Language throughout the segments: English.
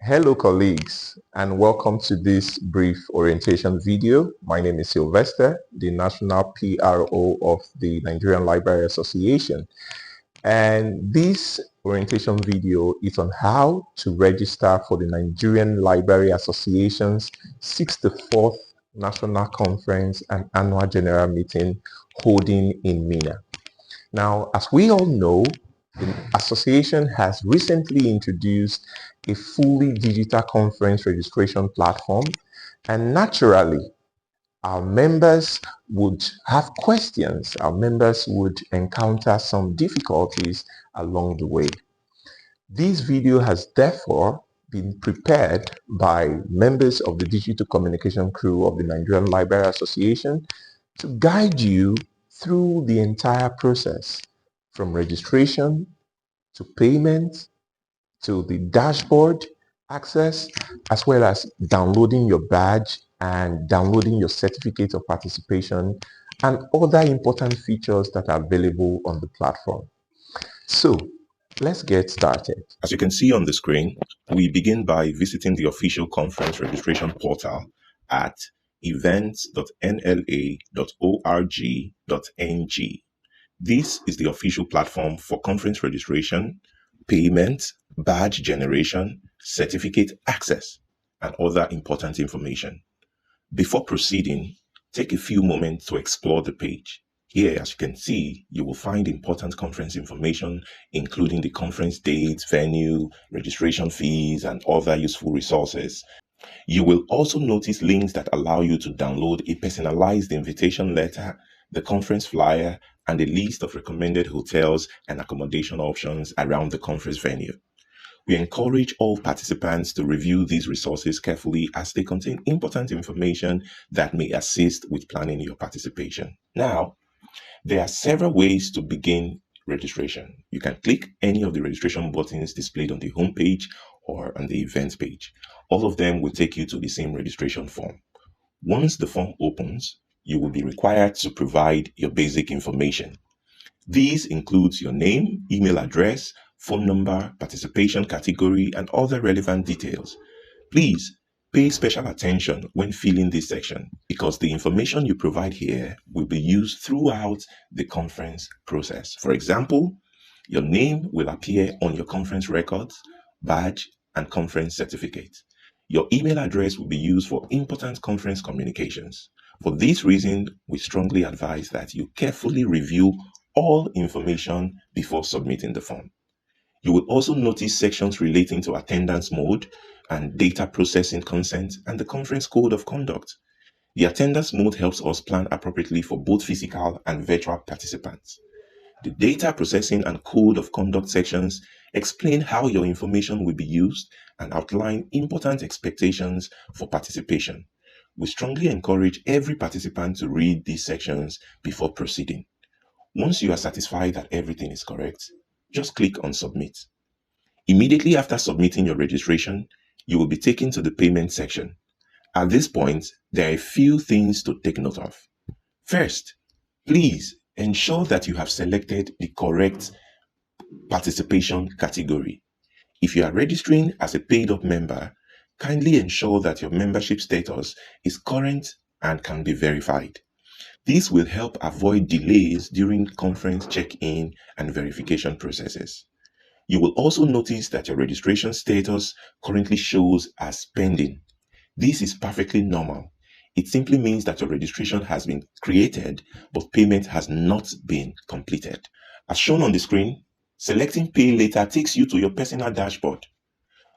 Hello colleagues, and welcome to this brief orientation video. My name is Sylvester, the National PRO of the Nigerian Library Association. And this orientation video is on how to register for the Nigerian Library Association's 64th National Conference and Annual General Meeting holding in Minna. Now, as we all know, the association has recently introduced a fully digital conference registration platform, and naturally, our members would have questions. Our members would encounter some difficulties along the way. This video has therefore been prepared by members of the digital communication crew of the Nigerian Library Association to guide you through the entire process, from registration to payment to the dashboard access, as well as downloading your badge and downloading your certificate of participation and other important features that are available on the platform. So let's get started. As you can see on the screen, we begin by visiting the official conference registration portal at events.nla.org.ng. This is the official platform for conference registration, payment, badge generation, certificate access, and other important information. Before proceeding, take a few moments to explore the page. Here, as you can see, you will find important conference information, including the conference dates, venue, registration fees, and other useful resources. You will also notice links that allow you to download a personalized invitation letter, the conference flyer, and a list of recommended hotels and accommodation options around the conference venue. We encourage all participants to review these resources carefully as they contain important information that may assist with planning your participation. Now, there are several ways to begin registration. You can click any of the registration buttons displayed on the home page or on the events page. All of them will take you to the same registration form. Once the form opens, you will be required to provide your basic information. These includes your name, email address, phone number, participation category, and other relevant details. Please pay special attention when filling this section because the information you provide here will be used throughout the conference process. For example, your name will appear on your conference records, badge, and conference certificate. Your email address will be used for important conference communications. For this reason, we strongly advise that you carefully review all information before submitting the form. You will also notice sections relating to attendance mode and data processing consent and the conference code of conduct. The attendance mode helps us plan appropriately for both physical and virtual participants. The data processing and code of conduct sections explain how your information will be used and outline important expectations for participation. We strongly encourage every participant to read these sections before proceeding. Once you are satisfied that everything is correct, just click on Submit. Immediately after submitting your registration, you will be taken to the payment section. At this point, there are a few things to take note of. First, please ensure that you have selected the correct participation category. If you are registering as a paid-up member, kindly ensure that your membership status is current and can be verified. This will help avoid delays during conference check-in and verification processes. You will also notice that your registration status currently shows as pending. This is perfectly normal. It simply means that your registration has been created, but payment has not been completed. As shown on the screen, selecting Pay Later takes you to your personal dashboard.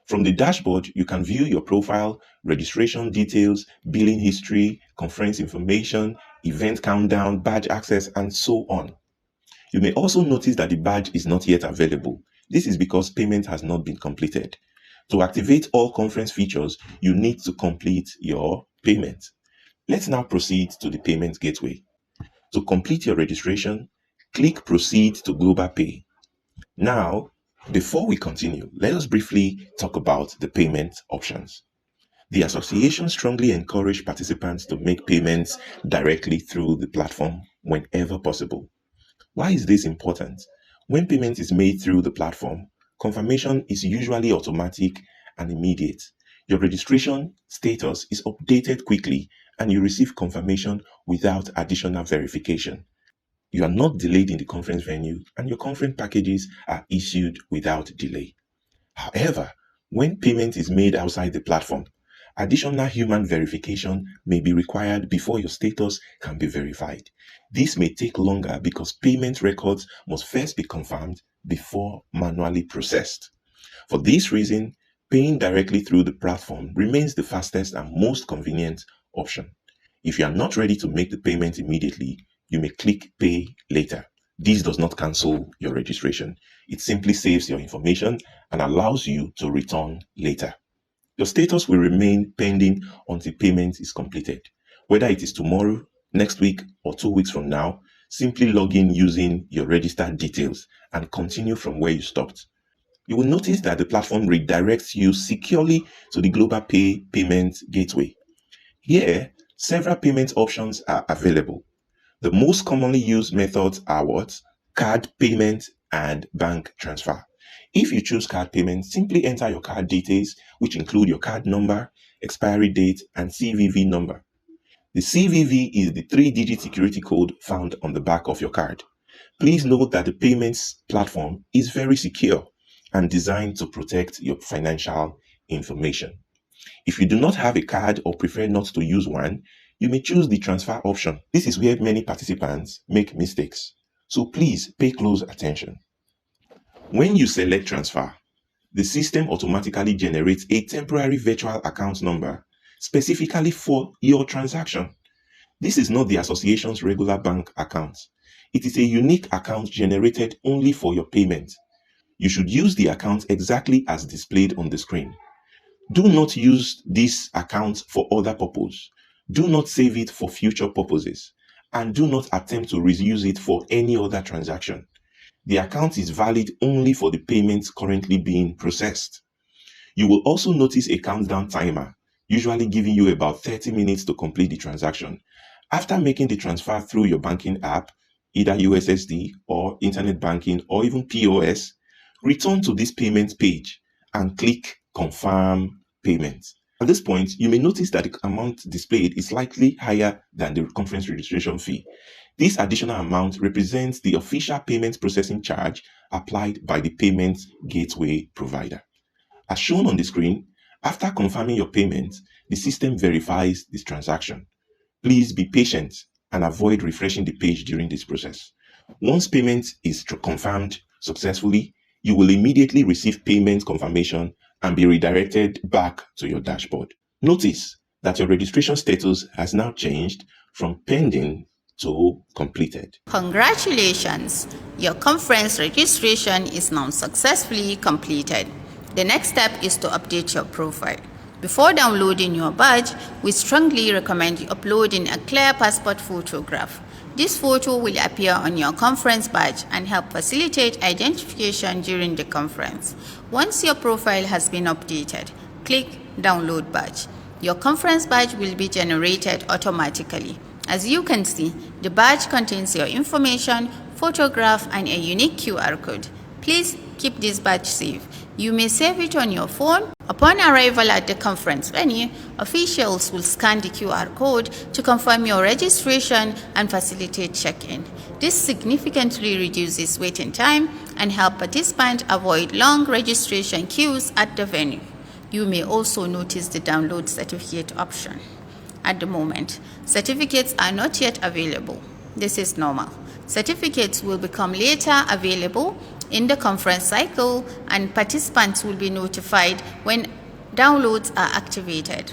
From the dashboard, you can view your profile, registration details, billing history, conference information, event countdown, badge access, and so on. You may also notice that the badge is not yet available. This is because payment has not been completed. To activate all conference features, you need to complete your payment. Let's now proceed to the payment gateway. To complete your registration, click Proceed to Global Pay. Now, before we continue, let us briefly talk about the payment options. The association strongly encourages participants to make payments directly through the platform whenever possible. Why is this important? When payment is made through the platform, confirmation is usually automatic and immediate. Your registration status is updated quickly and you receive confirmation without additional verification. You are not delayed in the conference venue and your conference packages are issued without delay. However, when payment is made outside the platform, additional human verification may be required before your status can be verified. This may take longer because payment records must first be confirmed before manually processed. For this reason, paying directly through the platform remains the fastest and most convenient option. If you are not ready to make the payment immediately, you may click Pay Later. This does not cancel your registration. It simply saves your information and allows you to return later. Your status will remain pending until payment is completed. Whether it is tomorrow, next week, or 2 weeks from now, simply log in using your registered details and continue from where you stopped. You will notice that the platform redirects you securely to the Global Pay payment gateway. Here, several payment options are available. The most commonly used methods are what? Card payment and bank transfer. If you choose card payment, simply enter your card details, which include your card number, expiry date, and CVV number. The CVV is the 3-digit security code found on the back of your card. Please note that the payments platform is very secure and designed to protect your financial information. If you do not have a card or prefer not to use one, you may choose the transfer option. This is where many participants make mistakes, so please pay close attention. When you select transfer, the system automatically generates a temporary virtual account number specifically for your transaction. This is not the association's regular bank account. It is a unique account generated only for your payment. You should use the account exactly as displayed on the screen. Do not use this account for other purposes. Do not save it for future purposes. And do not attempt to reuse it for any other transaction. The account is valid only for the payments currently being processed. You will also notice a countdown timer, usually giving you about 30 minutes to complete the transaction. After making the transfer through your banking app, either USSD or internet banking or even POS, return to this payment page and click Confirm Payment. At this point, you may notice that the amount displayed is slightly higher than the conference registration fee. This additional amount represents the official payment processing charge applied by the payment gateway provider. As shown on the screen, after confirming your payment, the system verifies this transaction. Please be patient and avoid refreshing the page during this process. Once payment is confirmed successfully, you will immediately receive payment confirmation and be redirected back to your dashboard. Notice that your registration status has now changed from pending to completed. Congratulations! Your conference registration is now successfully completed. The next step is to update your profile. Before downloading your badge, we strongly recommend you uploading a clear passport photograph. This photo will appear on your conference badge and help facilitate identification during the conference. Once your profile has been updated, click Download Badge. Your conference badge will be generated automatically. As you can see, the badge contains your information, photograph, and a unique QR code. Please keep this badge safe. You may save it on your phone. Upon arrival at the conference venue, officials will scan the QR code to confirm your registration and facilitate check-in. This significantly reduces waiting time and help participants avoid long registration queues at the venue. You may also notice the download certificate option. At the moment, certificates are not yet available. This is normal. Certificates will become later available in the conference cycle, and participants will be notified when downloads are activated.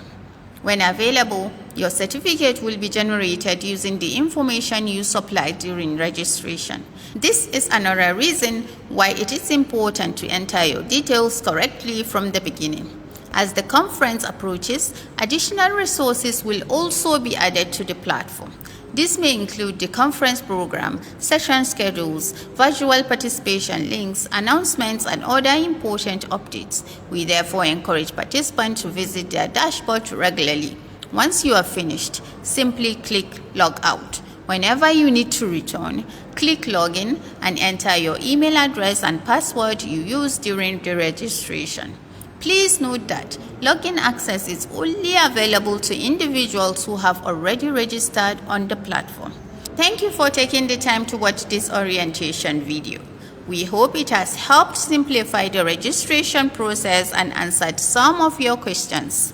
When available, your certificate will be generated using the information you supplied during registration. This is another reason why it is important to enter your details correctly from the beginning. As the conference approaches, additional resources will also be added to the platform. This may include the conference program, session schedules, virtual participation links, announcements, and other important updates. We therefore encourage participants to visit their dashboard regularly. Once you are finished, simply click Log Out. Whenever you need to return, click Login and enter your email address and password you used during the registration. Please note that login access is only available to individuals who have already registered on the platform. Thank you for taking the time to watch this orientation video. We hope it has helped simplify the registration process and answered some of your questions.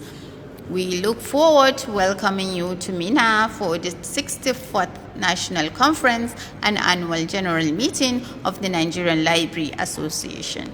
We look forward to welcoming you to Minna for the 64th National Conference and Annual General Meeting of the Nigerian Library Association.